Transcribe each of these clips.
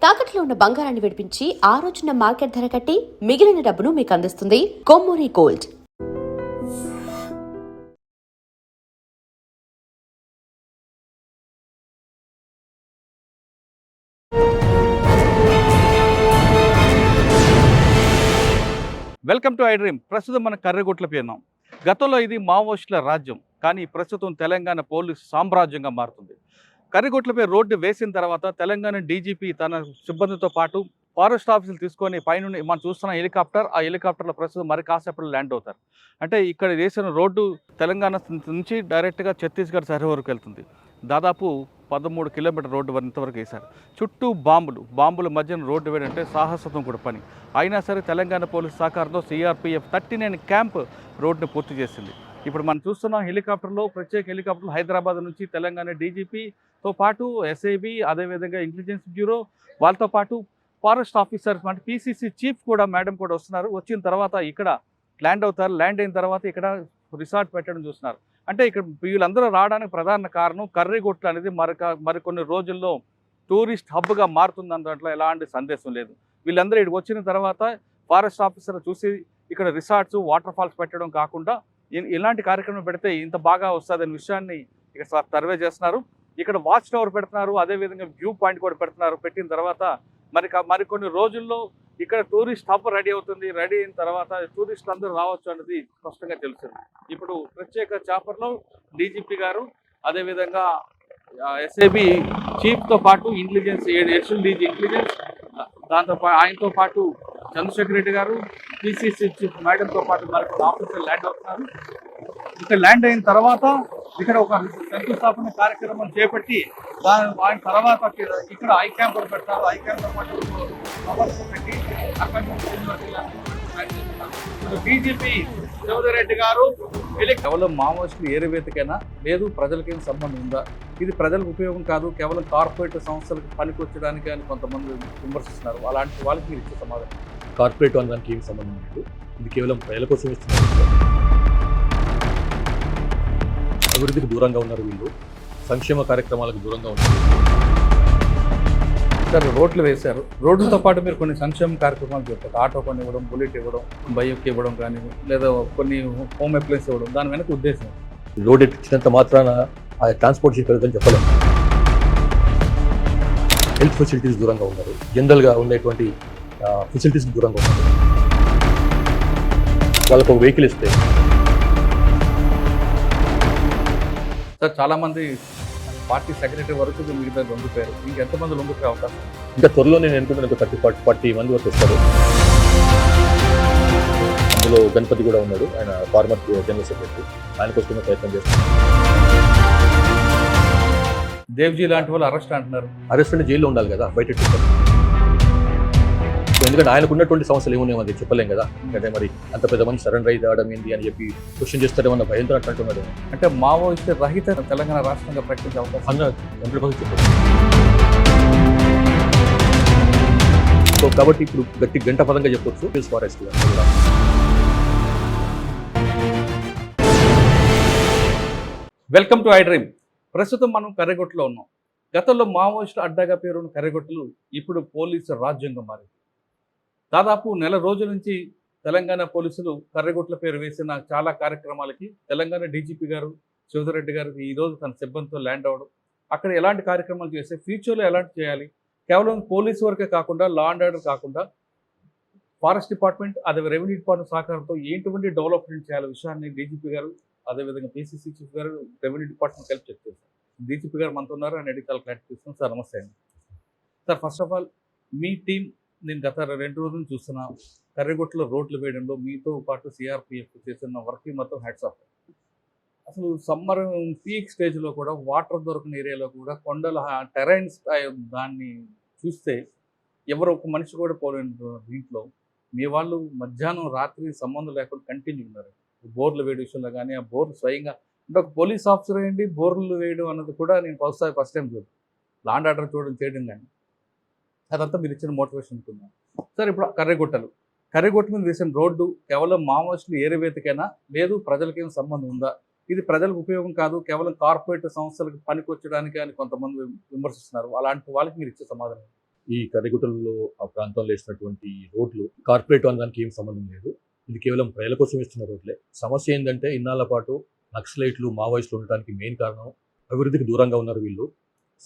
తాకట్లో ఉన్న బంగారాన్ని విడిపించి ఆ రోజున మార్కెట్ ధర కట్టి మిగిలిన డబ్బును మీకు అందిస్తుంది Kommuri gold. Welcome to I dream. ప్రస్తుతం మన కర్రెగుట్ల ఉన్నాం. గతంలో ఇది మావోయిస్టుల రాజ్యం, కానీ ప్రస్తుతం తెలంగాణ పోలీసు సామ్రాజ్యంగా మారుతుంది. కర్రెగుట్లపై రోడ్డు వేసిన తర్వాత తెలంగాణ డీజీపీ తన సిబ్బందితో పాటు ఫారెస్ట్ ఆఫీసులు తీసుకొని పైనుండి మనం చూస్తున్న హెలికాప్టర్, ఆ హెలికాప్టర్లో ప్రస్తుతం మరి కాసేపట్లో ల్యాండ్ అవుతారు. అంటే ఇక్కడ వేసిన రోడ్డు తెలంగాణ నుంచి డైరెక్ట్గా ఛత్తీస్గఢ్ సరిహద్దు వరకు వెళ్తుంది. దాదాపు 13 కిలోమీటర్ రోడ్డు ఇంతవరకు వేశారు. చుట్టూ బాంబుల మధ్యన రోడ్డు వేయడంటే సాహసత్వం కూడా పని. అయినా సరే తెలంగాణ పోలీసు సహకారంతో సిఆర్పిఎఫ్ 39 క్యాంప్ రోడ్డును పూర్తి చేసింది. ఇప్పుడు మనం చూస్తున్న హెలికాప్టర్లో, ప్రత్యేక హెలికాప్టర్లు హైదరాబాద్ నుంచి తెలంగాణ డీజీపీతో పాటు ఎస్ఐబి, అదేవిధంగా ఇంటెలిజెన్స్ బ్యూరో, వాళ్ళతో పాటు ఫారెస్ట్ ఆఫీసర్స్ అంటే పీసీసీ చీఫ్ కూడా మేడం కూడా వస్తున్నారు. వచ్చిన తర్వాత ఇక్కడ ల్యాండ్ అవుతారు. ల్యాండ్ అయిన తర్వాత ఇక్కడ రిసార్ట్ పెట్టడం చూస్తున్నారు. అంటే ఇక్కడ వీళ్ళందరూ రావడానికి ప్రధాన కారణం కర్రెగుట్ల అనేది మరికొన్ని రోజుల్లో టూరిస్ట్ హబ్గా మారుతుందని దాంట్లో ఎలాంటి సందేశం లేదు. వీళ్ళందరూ ఇక్కడికి వచ్చిన తర్వాత ఫారెస్ట్ ఆఫీసర్ చూసి ఇక్కడ రిసార్ట్స్, వాటర్ ఫాల్స్ పెట్టడం కాకుండా ఇలాంటి కార్యక్రమం పెడితే ఇంత బాగా వస్తుందనే విషయాన్ని ఇక్కడ సర్వే చేస్తున్నారు. ఇక్కడ వాచ్ టవర్ పెడుతున్నారు, అదేవిధంగా వ్యూ పాయింట్ కూడా పెడుతున్నారు. పెట్టిన తర్వాత మరికొన్ని రోజుల్లో ఇక్కడ టూరిస్ట్ హబ్ రెడీ అవుతుంది. రెడీ అయిన తర్వాత టూరిస్టులు అందరూ రావచ్చు అన్నది స్పష్టంగా తెలుస్తుంది. ఇప్పుడు ప్రత్యేక చాపర్లో డీజీపీ గారు, అదేవిధంగా ఎస్ఐబి చీఫ్తో పాటు ఇంటెలిజెన్స్, ఎడిషనల్ డీజీ ఇంటెలిజెన్స్, ఆయనతో పాటు చంద్రశేఖర్ రెడ్డి గారు, పిసిసి చీఫ్ మేడంతో పాటు మరికొన్ని ఆఫీసర్లు ల్యాండ్ అవుతున్నారు. ఇక్కడ ల్యాండ్ అయిన తర్వాత ఇక్కడ ఒక శంకుస్థాపన కార్యక్రమం చేపట్టి ఆయన తర్వాత ఇక్కడ ఐ క్యాంప్ పెడతారు. ఐ క్యాంప్తో పాటు పెట్టి అక్కడ డీజీపీ చౌదరెడ్డి గారు కేవలం మావోయిస్టులు ఏరివేతకైనా లేదు, ప్రజలకేం సంబంధం ఉందా, ఇది ప్రజలకు ఉపయోగం కాదు, కేవలం కార్పొరేట్ సంస్థలకు పనికొచ్చడానికి అని కొంతమంది విమర్శిస్తున్నారు. అలాంటి వాళ్ళకి మీరు ఇచ్చే సమాధానం? కార్పొరేట్ దానికి ఏమి సంబంధం లేదు, ఇది కేవలం ప్రజల కోసం ఇస్తున్నారు. అభివృద్ధికి దూరంగా ఉన్నారు వీళ్ళు, సంక్షేమ కార్యక్రమాలకు దూరంగా ఉన్నారు. సార్, రోడ్లు వేశారు, రోడ్లతో పాటు మీరు కొన్ని సంక్షేమ కార్యక్రమాలు చేస్తారు. ఆటో కొన్ని ఇవ్వడం, బుల్లెట్ ఇవ్వడం, బైక్ ఇవ్వడం కానీ, లేదా కొన్ని హోమ్ అప్లయన్స్ ఇవ్వడం, దాని వెనక ఉద్దేశం? రోడ్ ఇచ్చినంత మాత్రాన ఆ ట్రాన్స్పోర్టేషన్ పెరుగుతుందని చెప్పలేము. హెల్త్ ఫెసిలిటీస్ దూరంగా ఉన్నారు, జనరల్గా ఉండేటువంటి ఫెసిలిటీస్కి దూరంగా ఉన్నారు. వాళ్ళకు ఒక వెహికల్ ఇస్తే సార్, చాలామంది పార్టీ సెక్రటరీ వరకు మిగతా లొంగిపోయారు. ఇంకెంతమంది లొంగిపోయే అవకాశం? ఇంకా త్వరలో నేను అనుకుంటున్నాను ఒక 30-40 మంది వరకు వస్తారు. అందులో గణపతి కూడా ఉన్నాడు, ఆయన ఫార్మర్ జనరల్ సెక్రటరీ, ఆయన కోసం ప్రయత్నం చేస్తున్నారు. దేవ్జీ లాంటి వాళ్ళు అరెస్ట్ అంటున్నారు. అరెస్ట్ అంటే జైల్లో ఉండాలి కదా, బయట ఎందుకంటే ఆయనకు ఉన్నటువంటి సమస్యలు ఏమున్నాయో అది చెప్పలేం కదా. అంటే మరి అంత పెద్ద మంది సరెండర్ అయితే రావడం ఏంటి అని చెప్పి క్వశ్చన్ చేస్తాడేమన్న భయంతో అంటున్నాడు. అంటే మావోయిస్ట్ రహిత తెలంగాణ రాష్ట్రంగా ప్రకటించే అవకాశం 100% చెప్పారు. సో కాబట్టి ఇప్పుడు గట్టి గంట పదంగా చెప్పొచ్చు forest. Welcome to I dream. ప్రస్తుతం మనం కర్రెగుట్టలో ఉన్నాం. గతంలో మావోయిస్టు అడ్డాగా పేరున్న కర్రెగుట్టలు ఇప్పుడు పోలీసు రాజ్యంగా మారింది. దాదాపు నెల రోజుల నుంచి తెలంగాణ పోలీసులు కర్రెగుట్ల పేరు వేసిన చాలా కార్యక్రమాలకి తెలంగాణ డీజీపీ గారు చౌదరెడ్డి గారు ఈరోజు తన సిబ్బందితో ల్యాండ్ అవ్వడం, అక్కడ ఎలాంటి కార్యక్రమాలు చేస్తే ఫ్యూచర్లో ఎలాంటి చేయాలి, కేవలం పోలీసు వరకే కాకుండా లా అండ్ ఆర్డర్ కాకుండా ఫారెస్ట్ డిపార్ట్మెంట్, అదే రెవెన్యూ డిపార్ట్మెంట్ సహకారంతో ఏంటువంటి డెవలప్మెంట్ చేయాలి విషయాన్ని డీజీపీ గారు, అదేవిధంగా పీసీసీ చీఫ్ గారు, రెవెన్యూ డిపార్ట్మెంట్ కలిపి చెక్ చేశారు. డీజీపీ గారు మనతో ఉన్నారు, ఆయన అడిగి చాలా క్లారిటీ ఇస్తున్నాం. సార్, నమస్తే అండి. Sir, first of all me team, నేను గత 2 రోజులు చూస్తున్నా కర్రెగుట్టలో రోడ్లు వేయడంలో మీతో పాటు సిఆర్పిఎఫ్ చేస్తున్న వర్క్ మొత్తం హ్యాట్స్ ఆఫ్. అసలు సమ్మర్ పీక్ స్టేజ్లో కూడా వాటర్ దొరకని ఏరియాలో కూడా కొండల టెరైన్ దాన్ని చూస్తే ఎవరు ఒక మనిషి కూడా పోలేని దీంట్లో మీ వాళ్ళు మధ్యాహ్నం రాత్రి సంబంధం లేకుండా కంటిన్యూ ఉన్నారు. బోర్లు వేయడం విషయంలో కానీ, ఆ బోర్లు స్వయంగా అంటే ఒక పోలీస్ ఆఫీసర్ ఏంటి బోర్లు వేయడం అన్నది కూడా నేను ఫస్ట్ టైం చూడండి, లాండ్ ఆర్డర్ చేయడం కానీ అదంతా మీరు ఇచ్చిన మోటివేషన్ అనుకున్నాను. సార్, ఇప్పుడు కర్రెగుట్ట మీద వేసిన రోడ్డు కేవలం మావోయిస్టులు ఏరివేతకైనా లేదు, ప్రజలకేం సంబంధం ఉందా, ఇది ప్రజలకు ఉపయోగం కాదు, కేవలం కార్పొరేట్ సంస్థలకు పనికొచ్చడానికి అని కొంతమంది విమర్శిస్తున్నారు. అలాంటి వాళ్ళకి మీరు ఇచ్చే సమాధానం? ఈ కర్రిగుట్టల్లో ఆ ప్రాంతంలో వేసినటువంటి రోడ్లు కార్పొరేట్ దానికి ఏం సంబంధం లేదు. ఇది కేవలం ప్రజల కోసం ఇస్తున్న రోడ్లే. సమస్య ఏంటంటే ఇన్నాళ్ల పాటు నక్సలైట్లు, మావోయిస్టులు ఉండటానికి మెయిన్ కారణం అభివృద్ధికి దూరంగా ఉన్నారు వీళ్ళు,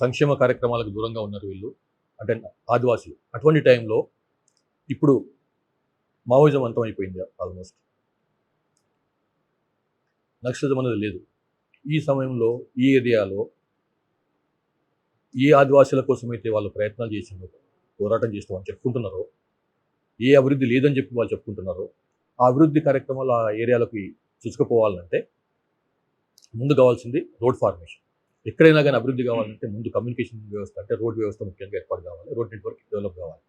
సంక్షేమ కార్యక్రమాలకు దూరంగా ఉన్నారు వీళ్ళు, అంటే ఆదివాసులు. అటువంటి టైంలో ఇప్పుడు మావోయిజం అంతం అయిపోయింది ఆల్మోస్ట్. నక్సలిజం అనేది లేదు. ఈ సమయంలో ఈ ఏరియాలో ఏ ఆదివాసుల కోసమైతే వాళ్ళు ప్రయత్నాలు చేసిందో, పోరాటం చేస్తామని చెప్పుకుంటున్నారో, ఏ అభివృద్ధి లేదని చెప్పి వాళ్ళు చెప్పుకుంటున్నారో, ఆ అభివృద్ధి కార్యక్రమాలు ఆ ఏరియాలోకి చూసుకుపోవాలంటే ముందు కావాల్సింది రోడ్ ఫార్మేషన్. ఎక్కడైనా కానీ అభివృద్ధి కావాలంటే ముందు కమ్యూనికేషన్ వ్యవస్థ, అంటే రోడ్ వ్యవస్థ ముఖ్యంగా ఏర్పాటు కావాలి, రోడ్ నెట్వర్క్ డెవలప్ కావాలి.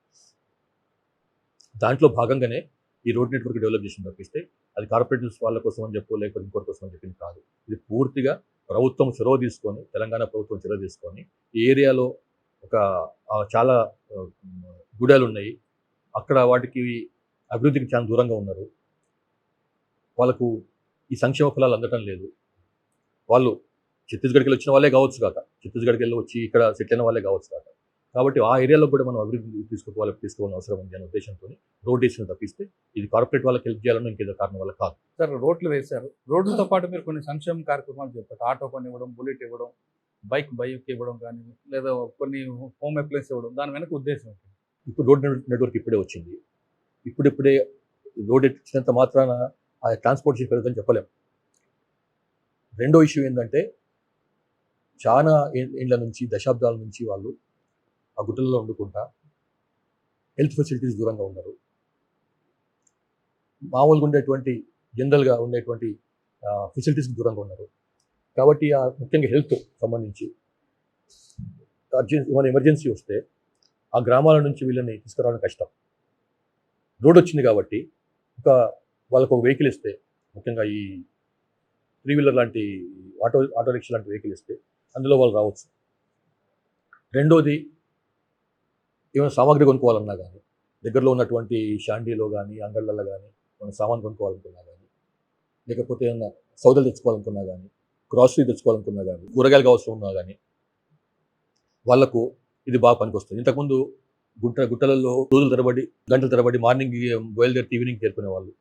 దాంట్లో భాగంగానే ఈ రోడ్ నెట్వర్క్ డెవలప్ చేసిన తప్పిస్తే అది కార్పొరేటివ్స్ వాళ్ళ కోసం అని చెప్పో లేకపోతే ఇంకోటి కోసం అని చెప్పింది కాదు. ఇది పూర్తిగా ప్రభుత్వం చొరవ తీసుకొని, తెలంగాణ ప్రభుత్వం చొరవ తీసుకొని ఈ ఏరియాలో ఒక చాలా గుడాలు ఉన్నాయి, అక్కడ వాటికి అభివృద్ధికి చాలా దూరంగా ఉన్నారు, వాళ్ళకు ఈ సంక్షేమ ఫలాలు అందటం లేదు. వాళ్ళు ఛత్తీస్గఢ్కి వెళ్ళి వచ్చిన వాళ్ళే కావచ్చు కాక, ఛత్తీస్గఢ్కి వెళ్ళి వచ్చి ఇక్కడ సెటిల్ అయిన వాళ్ళే కావచ్చు కాక. కాబట్టి ఆ ఏరియాలో కూడా మనం అభివృద్ధి తీసుకోవాలని అవసరం ఉంది అనే ఉద్దేశంతో రోడ్ వేసిన తప్పిస్తే ఇది కార్పొరేట్ వాళ్ళకి హెల్ప్ చేయాలని ఇంకేదో కారణం వల్ల కాదు. సార్, రోడ్లు వేశారు, రోడ్లతో పాటు మీరు కొన్ని సంక్షేమ కార్యక్రమాలు చెప్పారు. ఆటో కొని ఇవ్వడం, బుల్లెట్ ఇవ్వడం, బైక్ ఇవ్వడం కానీ, లేదా కొన్ని హోమ్ అప్లయన్స్ ఇవ్వడం, దాని వెనక ఉద్దేశం ఏంటి? ఇప్పుడు రోడ్ నెట్వర్క్ ఇప్పుడే వచ్చింది. ఇప్పుడిప్పుడే రోడ్ ఇచ్చినంత మాత్రాన ఆ ట్రాన్స్పోర్టేషన్ పెరుగుతుందని చెప్పలేం. రెండో ఇష్యూ ఏంటంటే చాలా ఏళ్ళ నుంచి, దశాబ్దాల నుంచి వాళ్ళు ఆ గుట్టలలో వండుకుంటా హెల్త్ ఫెసిలిటీస్ దూరంగా ఉన్నారు. మామూలుగా ఉండేటువంటి జనరల్గా ఉండేటువంటి ఫెసిలిటీస్కి దూరంగా ఉన్నారు. కాబట్టి ఆ ముఖ్యంగా హెల్త్ సంబంధించి ఏమైనా ఎమర్జెన్సీ వస్తే ఆ గ్రామాల నుంచి వీళ్ళని తీసుకురావడం కష్టం. రోడ్ వచ్చింది కాబట్టి వాళ్ళకు ఒక వెహికల్ ఇస్తే, ముఖ్యంగా ఈ 3-వీలర్ లాంటి ఆటో రిక్షా లాంటి వెహికల్ ఇస్తే అందులో వాళ్ళు రావచ్చు. రెండోది, ఏమైనా సామాగ్రి కొనుక్కోవాలన్నా కానీ, దగ్గరలో ఉన్నటువంటి షాండీలో కానీ, అంగళ్ళల్లో కానీ మనం సామాన్ కొనుక్కోవాలనుకున్నా కానీ, లేకపోతే ఏమన్నా సౌదలు తెచ్చుకోవాలనుకున్నా కానీ, గ్రాసరీ తెచ్చుకోవాలనుకున్నా కానీ, కూరగాయలు అవసరం ఉన్నా కానీ వాళ్లకు ఇది బాగా పనికొస్తుంది. ఇంతకుముందు గుట్టలలో రోజుల తరబడి, గంటల తరబడి మార్నింగ్ బయలుదేరి ఈవినింగ్ చేరుకునే వాళ్ళు.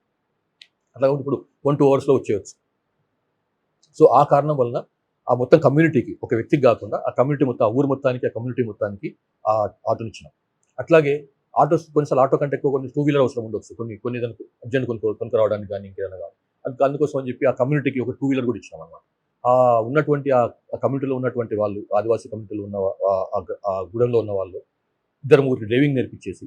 అట్లా ఇప్పుడు 1-2 అవర్స్లో వచ్చేయచ్చు. సో ఆ కారణం వలన ఆ మొత్తం కమ్యూనిటీకి, ఒక వ్యక్తికి కాకుండా ఆ కమ్యూనిటీ మొత్తం, ఆ ఊరు మొత్తానికి, ఆ కమ్యూనిటీ మొత్తానికి ఆ ఆటోని ఇచ్చినాం. అట్లాగే ఆటోస్ కొన్నిసార్లు ఆటో కంటే ఎక్కువ కొన్ని 2-వీలర్ అవసరం ఉండొచ్చు, కొన్ని దానికి అర్జెంట్ కొనుక్కరావడానికి కానీ ఇంకేదైనా కాదు. అందుకోసం అని చెప్పి ఆ కమ్యూనిటీకి ఒక 2-వీలర్ కూడా ఇచ్చినాం అన్నమాట. ఆ ఉన్నటువంటి ఆ కమ్యూనిటీలో ఉన్నటువంటి వాళ్ళు, ఆదివాసీ కమ్యూనిటీలో ఉన్న ఆ గూడెంలో ఉన్న వాళ్ళు 2-3 డ్రైవింగ్ నేర్పించేసి,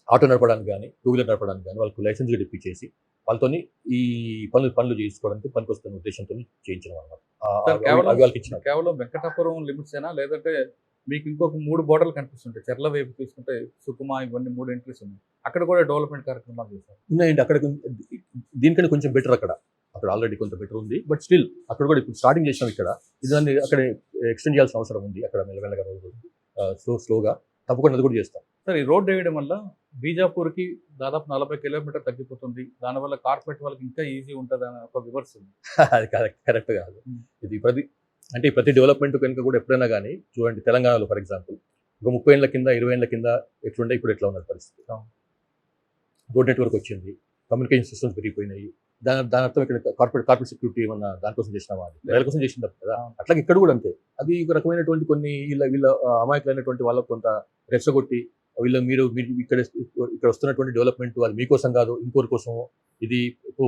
ఆటో నడపడానికి కానీ 2-వీలర్ నడపడానికి కానీ వాళ్ళకు లైసెన్స్ కూడా ఇప్పించేసి వాళ్ళతో ఈ పనులు చేసుకోవడానికి పనికొస్తున్న ఉద్దేశంతో చేయించడం అన్నమాట. కేవలం వెంకటాపురం లిమిట్స్ అయినా, లేదంటే మీకు ఇంకొక 3 బోర్డర్లు కనిపిస్తుంటాయి. చెర్ల వైపు తీసుకుంటే సుకుమా, ఇవన్నీ 3 ఎంట్రీస్ ఉన్నాయి. అక్కడ కూడా డెవలప్మెంట్ కార్యక్రమాలు చేశారు. ఉన్నాయండి. అక్కడ దీనికంటే కొంచెం బెటర్, అక్కడ ఆల్రెడీ కొంత బెటర్ ఉంది. బట్ స్టిల్ అక్కడ కూడా ఇప్పుడు స్టార్టింగ్ చేసినాం. ఇక్కడ దాన్ని అక్కడ ఎక్స్టెండ్ చేయాల్సిన అవసరం ఉంది. అక్కడ మెల్లమెల్లగా స్లోగా తప్పకుండా అది కూడా చేస్తాం. సార్, ఈ రోడ్ వేయడం వల్ల బీజాపూర్కి దాదాపు 40 కిలోమీటర్ తగ్గిపోతుంది, దానివల్ల కార్పొరేట్ వాళ్ళకి ఇంకా ఈజీ ఉంటుంది అని ఒక విమర్శ ఉంది. అది కరెక్ట్ కాదు. ఇది ప్రతి డెవలప్మెంట్ కనుక కూడా ఎప్పుడైనా కానీ చూడండి, తెలంగాణలో ఫర్ ఎగ్జాంపుల్ ఒక 30 ఏళ్ల కింద, 20 ఏళ్ల కింద ఎట్లుండే, ఇప్పుడు ఎట్లా ఉన్నది పరిస్థితి. రోడ్ నెట్వర్క్ వచ్చింది, కమ్యూనికేషన్ సిస్టమ్స్ పెరిగిపోయినాయి. దాని అర్థం ఇక్కడ కార్పొరేట్ సెక్యూరిటీ ఏమన్నా దానికోసం చేసినామా, ప్రజల కోసం చేసిన కదా. అట్లాగే ఇక్కడ కూడా అంతే. అది ఒక రకమైనటువంటి కొన్ని వీళ్ళ అమాయకులైనటువంటి వాళ్ళకు కొంత రెచ్చగొట్టి, మీరు ఇక్కడ వస్తున్నటువంటి డెవలప్మెంట్ అది మీకోసం కాదు, ఇంకోరి కోసం, ఇది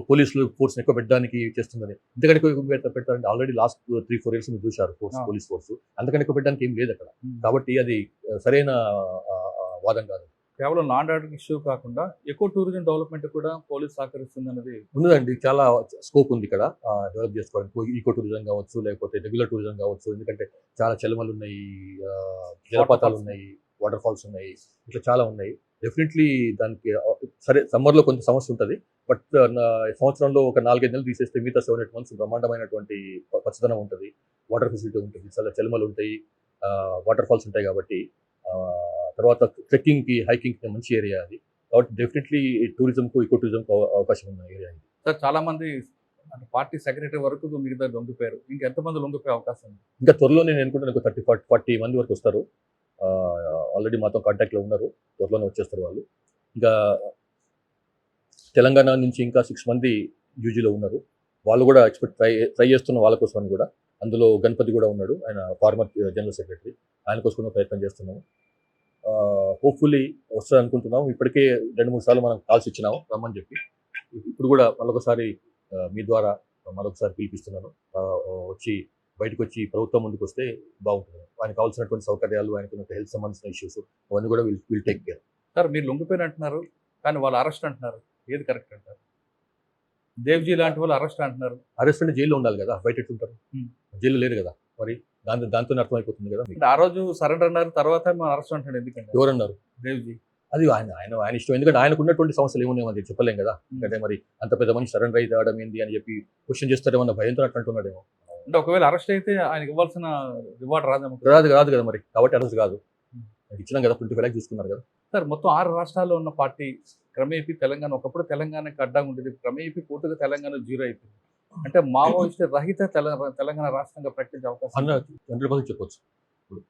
పోలీసులు ఫోర్స్ ఎక్కువ పెట్టడానికి చేస్తుందని. ఇంతకంటే ఎక్కువ పెట్టారంటే ఆల్రెడీ లాస్ట్ 3-4 ఇయర్స్ మీరు చూశారు పోలీస్ ఫోర్స్. అంతకంటే ఎక్కువ పెట్టడానికి ఏం లేదు అక్కడ. కాబట్టి అది సరైన వాదం కాదు. కేవలం లా అండ్ ఆర్డర్ ఇష్యూ కాకుండా ఎక్కువ టూరిజం డెవలప్మెంట్ కూడా పోలీస్ సహకరిస్తుంది అనేది ఉన్నదండి. చాలా స్కోప్ ఉంది ఇక్కడ డెవలప్ చేసుకోవడానికి. ఈకో టూరిజం కావచ్చు, లేకపోతే రెగ్యులర్ టూరిజం కావచ్చు. ఎందుకంటే చాలా చలమలు ఉన్నాయి, జలపాతాలు ఉన్నాయి, వాటర్ ఫాల్స్ ఉన్నాయి, ఇట్లా చాలా ఉన్నాయి. డెఫినెట్లీ దానికి సరే సమ్మర్లో కొంత సమస్య ఉంటుంది. బట్ సంవత్సరంలో ఒక 4-5 నెలలు తీసేస్తే మిగతా 7-8 months బ్రహ్మాండమైనటువంటి పచ్చదనం ఉంటుంది, వాటర్ ఫెసిలిటీ ఉంటుంది, చాలా చలమలు ఉంటాయి, వాటర్ ఫాల్స్ ఉంటాయి. కాబట్టి తర్వాత ట్రెక్కింగ్కి, హైకింగ్కి మంచి ఏరియా అది. కాబట్టి డెఫినెట్లీ టూరిజంకు, ఈకో టూరిజంకు అవకాశం ఉన్న ఏరియా ఇది. సార్, చాలా మంది పార్టీ సెక్రటరీ వరకు మిగతా లొంగిపోయారు. ఇంకెంతమంది లొంగిపోయే అవకాశం ఉంది? ఇంకా త్వరలో నేను అనుకుంటున్నాను 30-40 మంది వరకు వస్తారు. ఆల్రెడీ మాతో కాంటాక్ట్లో ఉన్నారు, త్వరలోనే వచ్చేస్తారు వాళ్ళు. ఇంకా తెలంగాణ నుంచి ఇంకా 6 మంది యూజీలో ఉన్నారు, వాళ్ళు కూడా ట్రై చేస్తున్న వాళ్ళ కోసమని కూడా. అందులో గణపతి కూడా ఉన్నాడు, ఆయన ఫార్మర్ జనరల్ సెక్రటరీ, ఆయన కోసం కూడా ప్రయత్నం చేస్తున్నాము. హోప్ఫుల్లీ వస్తుంది అనుకుంటున్నాము. ఇప్పటికే 2-3 సార్లు మనం కాల్స్ ఇచ్చినాము రమ్మని చెప్పి. ఇప్పుడు కూడా మరొకసారి మీ ద్వారా మరొకసారి పిలిపిస్తున్నాను. వచ్చి బయటకు వచ్చి ప్రభుత్వం ముందుకు వస్తే బాగుంటుంది. ఆయనకు కావాల్సినటువంటి సౌకర్యాలు, ఆయనకు హెల్త్ సంబంధించిన ఇష్యూస్ అవన్నీ కూడా విల్ టేక్ కేర్. సార్ మీరు లొంగిపోయిన అంటున్నారు, కానీ వాళ్ళు అరెస్ట్ అంటున్నారు, ఏది కరెక్ట్ అంటారు? దేవ్జీ లాంటి వాళ్ళు అరెస్ట్ అంటున్నారు. అరెస్ట్ అంటే జైల్లో ఉండాలి కదా, బయట ఎట్లుంటారు? జైల్లో లేరు కదా, మరి దాంతో అర్థమైపోతుంది కదా మీకు. అంటే ఆ రోజు సరెండర్ అన్నారు, తర్వాత మనం అరెస్ట్ అంటాడు ఎందుకంటే? ఎవరన్నారు? దేవ్జీ. అది ఆయన ఇష్టం, ఎందుకంటే ఆయనకు ఉన్నటువంటి సమస్యలు ఏమున్నాయో మనకి చెప్పలేం కదా. ఎందుకంటే మరి అంత పెద్ద మనిషి సరెండర్ అయితే రావడం ఏంది అని చెప్పి క్వశ్చన్ చేస్తారేమో, భయంతో అట్లా అంటున్నాడేమో. అంటే ఒకవేళ అరెస్ట్ అయితే ఆయనకి ఇవ్వాల్సిన రివార్డ్ రాదేమో. రాదు కదా మరి, కాబట్టి అరెస్ట్ కాదు. ఇచ్చినాం కదా, 25 lakhs తీసుకున్నారు కదా. సార్ మొత్తం 6 రాష్ట్రాల్లో ఉన్న పార్టీ క్రమేపీ తెలంగాణ, ఒకప్పుడు తెలంగాణకి అడ్డంగా ఉండేది, క్రమేపీ పూర్తిగా తెలంగాణ జీరో అయిపోయింది. అంటే మావోయిస్ట్ రహిత తెలంగాణ రాష్ట్రంగా ప్రకటించే అవకాశం 100% చెప్పొచ్చు. ఇప్పుడు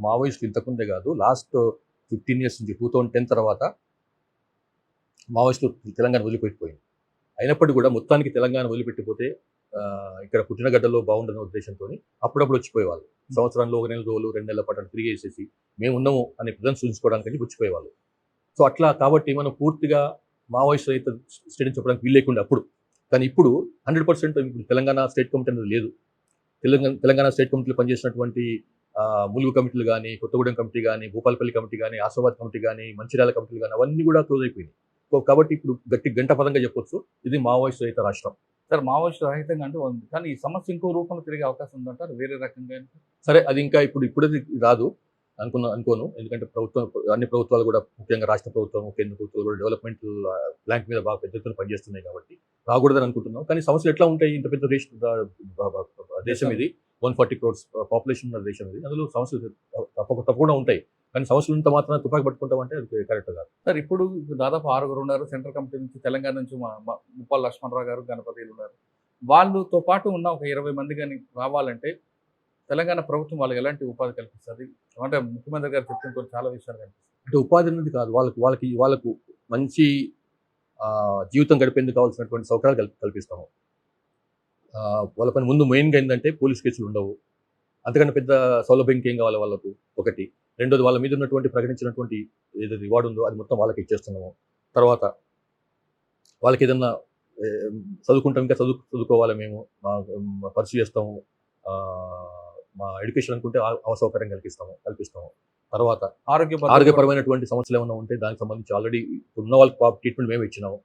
మావోయిస్టులు ఇంతకుముందే కాదు, లాస్ట్ 15 years నుంచి 2010 తర్వాత మావోయిస్టులు తెలంగాణ వదిలిపెట్టిపోయింది. అయినప్పటికీ కూడా మొత్తానికి తెలంగాణ వదిలిపెట్టిపోతే ఇక్కడ పుట్టినగడ్డలో బాగుండని ఉద్దేశంతో అప్పుడప్పుడు వచ్చిపోయేవాళ్ళు. సంవత్సరంలో 1 నెల రోజులు 2 నెలల పాటు తిరిగేసేసి మేము ఉన్నాము అనే ప్రజలను సూచించుకోవడానికి వచ్చిపోయేవాళ్ళు. సో అట్లా కాబట్టి మనం పూర్తిగా మావోయిస్ట్ రహిత స్టేట్ అని చెప్పడానికి వీలు లేకుండా అప్పుడు. కానీ ఇప్పుడు 100% ఇప్పుడు తెలంగాణ స్టేట్ కమిటీ అనేది లేదు. తెలంగాణ స్టేట్ కమిటీలో పనిచేసినటువంటి ములుగు కమిటీలు కానీ, కొత్తగూడెం కమిటీ కానీ, భూపాలపల్లి కమిటీ కానీ, ఆసిఫాబాద్ కమిటీ కానీ, మంచిర్యాల కమిటీలు కానీ అవన్నీ కూడా క్లోజ్ అయిపోయినాయి. కాబట్టి ఇప్పుడు గంట పదంగా చెప్పొచ్చు, ఇది మావోయిస్ట్ రహిత రాష్ట్రం. సార్ మావోయిస్ట్ రహితంగా అంటూ ఉంది, కానీ ఈ సమస్య ఇంకో రూపంలో తిరిగే అవకాశం ఉందంటారు వేరే రకంగా? సరే, అది ఇంకా ఇప్పుడే రాదు అనుకోను. ఎందుకంటే అన్ని ప్రభుత్వాలు కూడా, ముఖ్యంగా రాష్ట్ర ప్రభుత్వం, కేంద్ర ప్రభుత్వాలు కూడా డెవలప్మెంట్ ప్లాంట్ మీద బాగా పెద్ద ఎత్తున పనిచేస్తున్నాయి కాబట్టి రాకూడదని అనుకుంటున్నాం. కానీ సమస్యలు ఎట్లా ఉంటాయి? ఇంత పెద్ద దేశం ఇది, 140 crores పాపులేషన్ ఉన్న దేశం ఇది. అందులో సమస్యలు తప్పకుండా ఉంటాయి. కానీ సమస్యలు ఇంత మాత్రం తుపాకి పట్టుకుంటామంటే అది కరెక్ట్ కాదు. సార్ ఇప్పుడు దాదాపు 6 ఉన్నారు సెంట్రల్ కమిటీ నుంచి, తెలంగాణ నుంచి ముప్పాల లక్ష్మణరావు గారు, గణపతిలు ఉన్నారు. వాళ్ళతో పాటు ఉన్న ఒక 20 మంది కానీ రావాలంటే తెలంగాణ ప్రభుత్వం వాళ్ళకి ఎలాంటి ఉపాధి కల్పిస్తుంది? అంటే ముఖ్యమంత్రి గారు చెప్తున్న చాలా విషయాలు కనిపిస్తాయి. అంటే ఉపాధి అనేది కాదు, వాళ్ళకు మంచి జీవితం గడిపేందుకు కావాల్సినటువంటి సౌకర్యాలు కల్పిస్తాము. వాళ్ళ పని ముందు మెయిన్గా ఏంటంటే పోలీస్ కేసులు ఉండవు. అంతకంటే పెద్ద సౌలభ్యం ఇంకేం కావాలి వాళ్ళకు, ఒకటి. రెండోది, వాళ్ళ మీద ఉన్నటువంటి ప్రకటించినటువంటి ఏదైతే రివార్డు ఉందో అది మొత్తం వాళ్ళకి ఇచ్చేస్తున్నాము. తర్వాత వాళ్ళకి ఏదన్నా చదువుకుంటాం, ఇంకా చదువుకోవాలి, మేము పర్సూ చేస్తాము. మా ఎడ్యుకేషన్ అనుకుంటే అవసౌకర్యం కల్పిస్తాము. తర్వాత ఆరోగ్యపరమైనటువంటి సమస్యలు ఏమైనా ఉంటే దానికి సంబంధించి ఆల్రెడీ ఉన్న వాళ్ళకి ట్రీట్మెంట్ మేము ఇచ్చినాము.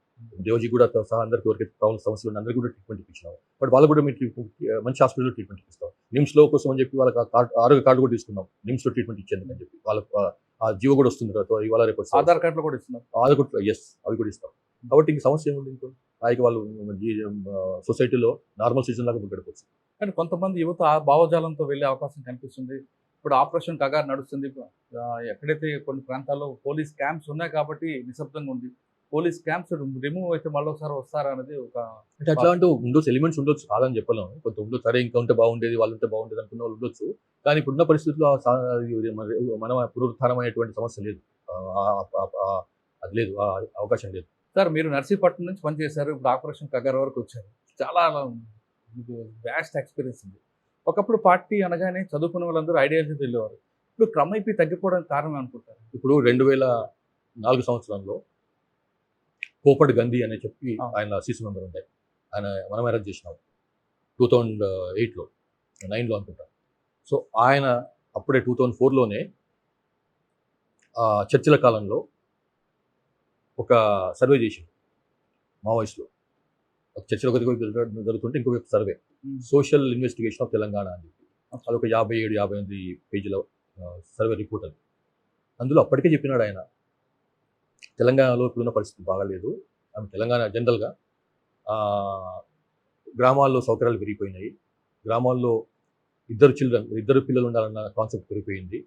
దేవజీ కూడా సహా అందరికీ ఎవరికి ప్రాబ్లమ్ సమస్యలు ఉన్న అందరికీ కూడా ట్రీట్మెంట్ ఇచ్చినాము. బట్ వాళ్ళు కూడా మీరు మంచి హాస్పిటల్లో ట్రీట్మెంట్ ఇస్తాం. నిమ్స్లో కోసం అని చెప్పి వాళ్ళకి ఆరోగ్య కార్డు కూడా తీసుకున్నాం, నిమ్స్లో ట్రీట్మెంట్ ఇచ్చేందుకు అని చెప్పి. వాళ్ళకి ఆ జీవో కూడా వస్తుంది కదా, ఇవాళ రేపు ఆధార్ కార్డులో కూడా ఇస్తున్నాం. అవి కూడా ఇస్తాం. కాబట్టి ఇంక సమస్య ఏముంది? ఇంకో పైకి వాళ్ళు సొసైటీలో నార్మల్ సీజన్ లాగా గడపచ్చు. కానీ కొంతమంది యువత ఆ భావజాలంతో వెళ్ళే అవకాశం కనిపిస్తుంది. ఇప్పుడు ఆపరేషన్ కగార్ నడుస్తుంది. ఎక్కడైతే కొన్ని ప్రాంతాల్లో పోలీస్ క్యాంప్స్ ఉన్నాయి కాబట్టి నిశ్శబ్దంగా ఉంది. పోలీస్ క్యాంప్స్ రిమూవ్ అయితే మళ్ళీ ఒకసారి వస్తారా అనేది ఒక, అంటే అట్లా అంటూ ఉండొచ్చు, ఎలిమెంట్స్ ఉండొచ్చు, కాదని చెప్పలేము. కొంత ఉండొచ్చు, సరే ఇంకా ఉంటే బాగుండేది, వాళ్ళు ఉంటే బాగుండేది అనుకున్న వాళ్ళు ఉండొచ్చు. కానీ ఇప్పుడున్న పరిస్థితుల్లో మన పునరుత్థానమైనటువంటి సమస్య లేదు, అది లేదు, అవకాశం లేదు. సార్ మీరు నర్సీపట్నం నుంచి పనిచేశారు, ఇప్పుడు ఆపరేషన్ కగార్ వరకు వచ్చారు. చాలా మీకు వ్యాస్ట్ ఎక్స్పీరియన్స్ ఉంది. ఒకప్పుడు పార్టీ అనగానే చదువుకున్న వాళ్ళందరూ ఐడియాలజీతో వెళ్ళేవారు. ఇప్పుడు క్రమేపీ తగ్గిపోవడానికి కారణం అనుకుంటారు? ఇప్పుడు 2004 సంవత్సరంలో కోపటి గంధి అని చెప్పి ఆయన సీసీ మెంబర్ ఉండే, మనం అరెస్ట్ చేసినాం 2008లో 9లో అనుకుంటా. సో ఆయన అప్పుడే 2004లోనే చర్చల కాలంలో ఒక సర్వే చేసింది మావోయిస్టులో. చర్చలు ఒకటి జరుగుతుంటే ఇంకొక survey, social investigation of Telangana అని చెప్పి, అదొక 57-58 పేజీల సర్వే రిపోర్ట్ అది. అందులో అప్పటికే చెప్పినాడు ఆయన, తెలంగాణలో ఇప్పుడున్న పరిస్థితి బాగాలేదు. తెలంగాణ జనరల్గా గ్రామాల్లో సౌకర్యాలు పెరిగిపోయినాయి, గ్రామాల్లో ఇద్దరు పిల్లలు ఉండాలన్న కాన్సెప్ట్ పెరిగిపోయింది,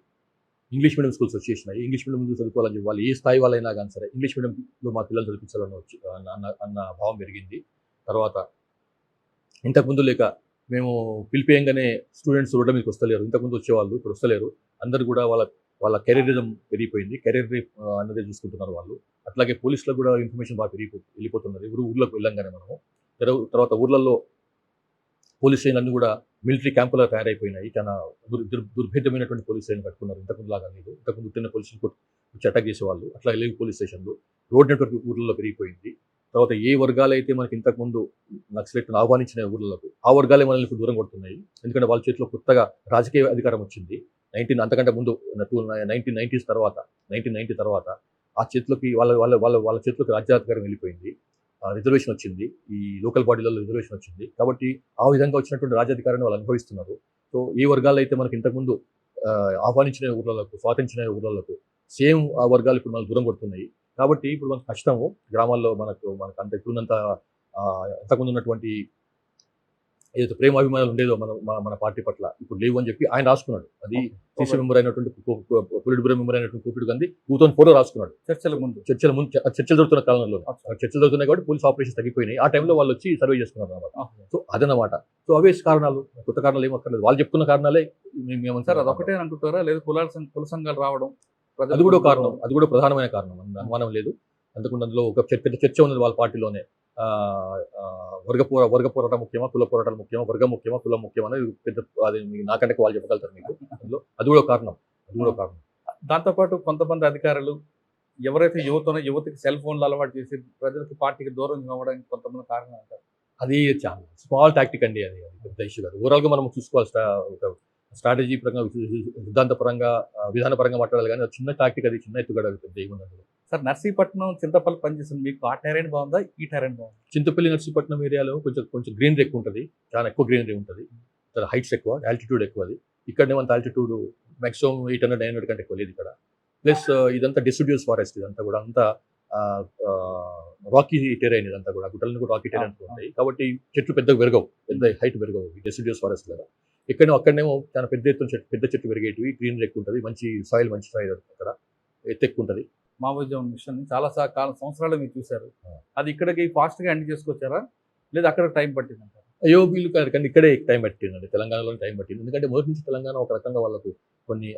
ఇంగ్లీష్ మీడియం స్కూల్స్ వచ్చేసినాయి, ఇంగ్లీష్ మీడియం ముందు చదువుకోవాలని చెప్పి వాళ్ళు ఏ స్థాయి వాళ్ళైనా కానీ సరే ఇంగ్లీష్ మీడియంలో మా పిల్లలు చదివించాలని అన్న భావం పెరిగింది. తర్వాత ఇంతకుముందు లేక మేము పిలిపేయంగానే స్టూడెంట్స్ రోడ్ల మీదకి వస్తలేరు, ఇంతకుముందు వచ్చేవాళ్ళు ఇప్పుడు వస్తలేరు, అందరు కూడా వాళ్ళ వాళ్ళ కెరీరిజం పెరిగిపోయింది. కెరీర్ రేప్ అన్నదే చూసుకుంటున్నారు వాళ్ళు. అట్లాగే పోలీసులకు కూడా ఇన్ఫర్మేషన్ బాగా వెళ్ళిపోతున్నది. ఊర్లోకి వెళ్ళంగానే మనము తర్వాత ఊర్లలో పోలీస్ స్టేషన్లన్నీ కూడా మిలిటరీ క్యాంపులా తయారైపోయినాయి. చాలా దుర్భేద్యమైనటువంటి పోలీస్ స్టేషన్ కట్టుకున్నారు. ఇంతకుముందు లాగా లేదు. ఇంతకుముందు ఉట్టిన పోలీసులు వచ్చి అటాక్ చేసేవాళ్ళు. అట్లా లేవు పోలీస్ స్టేషన్లు. రోడ్ నెట్వర్క్ ఊర్లలో పెరిగిపోయింది. తర్వాత ఏ వర్గాలైతే మనకి ఇంతకుముందు నక్సలైట్లను ఆహ్వానించిన ఊర్లకు, ఆ వర్గాలే మనల్ని ఇప్పుడు దూరం కొడుతున్నాయి. ఎందుకంటే వాళ్ళ చేతిలో కొత్తగా రాజకీయ అధికారం వచ్చింది. అంతకంటే ముందు 1990 తర్వాత ఆ చేతిలోకి వాళ్ళ చేతిలోకి రాజ్యాధికారం వెళ్ళిపోయింది. రిజర్వేషన్ వచ్చింది. ఈ లోకల్ బాడీలలో రిజర్వేషన్ వచ్చింది. కాబట్టి ఆ విధంగా వచ్చినటువంటి రాజ్యాధికారాన్ని వాళ్ళు అనుభవిస్తున్నారు. సో ఏ వర్గాలు అయితే మనకి ఇంతకుముందు ఆహ్వానించిన ఊర్లకు, స్వాతంత్రించిన ఊర్లకు సేమ్ ఆ వర్గాలు ఇప్పుడు మనకు దూరం కొడుతున్నాయి. కాబట్టి ఇప్పుడు మనకు కష్టము గ్రామాల్లో మనకు అంత ఇప్పుడున్నంత ఇంతకుముందు ఉన్నటువంటి ఏదైతే ప్రేమాభిమానాలు ఉండేదో మన పార్టీ పట్ల ఇప్పుడు లేవు అని చెప్పి ఆయన రాసుకున్నాడు. అది సీసీ మెంబర్ అయినటువంటి పొలిట్ బ్యూరో మెంబర్ అయినటువంటి కోపిడి గాంధీ 2004 రాసుకున్నాడు. చర్చలు జరుగుతున్న కాలంలో చర్చలు జరుగుతున్నాయి కాబట్టి పోలీస్ ఆపరేషన్స్ తగ్గిపోయినాయి. ఆ టైంలో వాళ్ళు వచ్చి సర్వే చేసుకున్నారు అన్నమాట. సో అదనమాట. సో అవే కారణాలు, కొత్త కారణాలు ఏం అక్కర్లేదు. వాళ్ళు చెప్పుకున్న కారణాలే సార్. అదొకటే అంటుంటారా? లేదు కుల సంఘాలు రావడం అది కూడా కారణం, అది కూడా ప్రధానమైన కారణం, అనుమానం లేదు. అందుకుండా అందులో ఒక పెద్ద చర్చ ఉన్నది వాళ్ళ పార్టీలోనే. వర్గ పోరాటం ముఖ్యమా, కుల పోరాటాలు ముఖ్యమా, వర్గం ముఖ్యమా, కులం ముఖ్యమా అనేది పెద్ద, అది నాకంటే వాళ్ళు చెప్పగలుగుతారు మీకు. అందులో అది కూడా కారణం. దాంతోపాటు కొంతమంది అధికారులు ఎవరైతే యువతకి సెల్ ఫోన్లు అలవాటు చేసి ప్రజలకు పార్టీకి దూరం అవ్వడానికి కొంతమంది కారణం అంటారు. అది చాలా స్మాల్ టాక్టిక్ అండి. అది పెద్ద ఇష్యూ కాదు. ఓవరాల్గా మనం చూసుకోవాల్సిన ఒక స్ట్రాటజీ పరంగా, సిద్ధాంతపరంగా, విధానపరంగా మాట్లాడాలి. కానీ చిన్న టాక్టిక్, అది చిన్న ఎత్తుగడ, పెద్ద ఏముండదు. సార్, నర్సీపట్నం, చింతపల్లి పనిచేస్తుంది. మీకు ఆ టెరైన్ బాగుందా, ఈ టెరైన్ బాగుందా? చింతపల్లి, నర్సీపట్నం ఏరియాలో కొంచెం గ్రీనరీ ఎక్కువ ఉంటుంది. చాలా ఎక్కువ గ్రీనరీ ఉంటుంది. చాలా హైట్స్ ఎక్కువ, ఆల్టిట్యూడ్ ఎక్కువ. అది ఇక్కడనే అంత ఆల్టిట్యూడ్ మాక్సిమం 800-900 కంటే ఎక్కువ లేదు ఇక్కడ. ప్లస్ ఇదంతా డిసిడ్యూస్ ఫారెస్ట్. ఇదంతా కూడా అంతా రాకీ టెరైన్. ఇదంతా కూడా గుట్టలను కూడా రాకీ టెరైన్ ఉంటాయి. కాబట్టి చెట్లు పెద్దగా పెరగవు, పెద్ద హైట్ పెరగవు డిసిడ్యూస్ ఫారెస్ట్ కదా. అక్కడనేమో చాలా పెద్ద ఎత్తున పెద్ద చెట్టు పెరిగేటివి, గ్రీనరీ ఎక్కువ ఉంటుంది. మంచి సాయిల్ అక్కడ ఎత్తు ఎక్కువ ఉంటుంది. మావోయిజం మిషన్ చాలా సంవత్సరాలు మీరు చూశారు. అది ఇక్కడికి ఫాస్ట్గా ఎండ్ చేసుకొచ్చారా, లేదా అక్కడ టైం పట్టిందంటారా? అయ్యో వీళ్ళు కానీ ఇక్కడే టైం పట్టిందండి. తెలంగాణలోనే టైం పట్టింది. ఎందుకంటే మొదటి నుంచి తెలంగాణ ఒక రకంగా వాళ్ళకు కొన్ని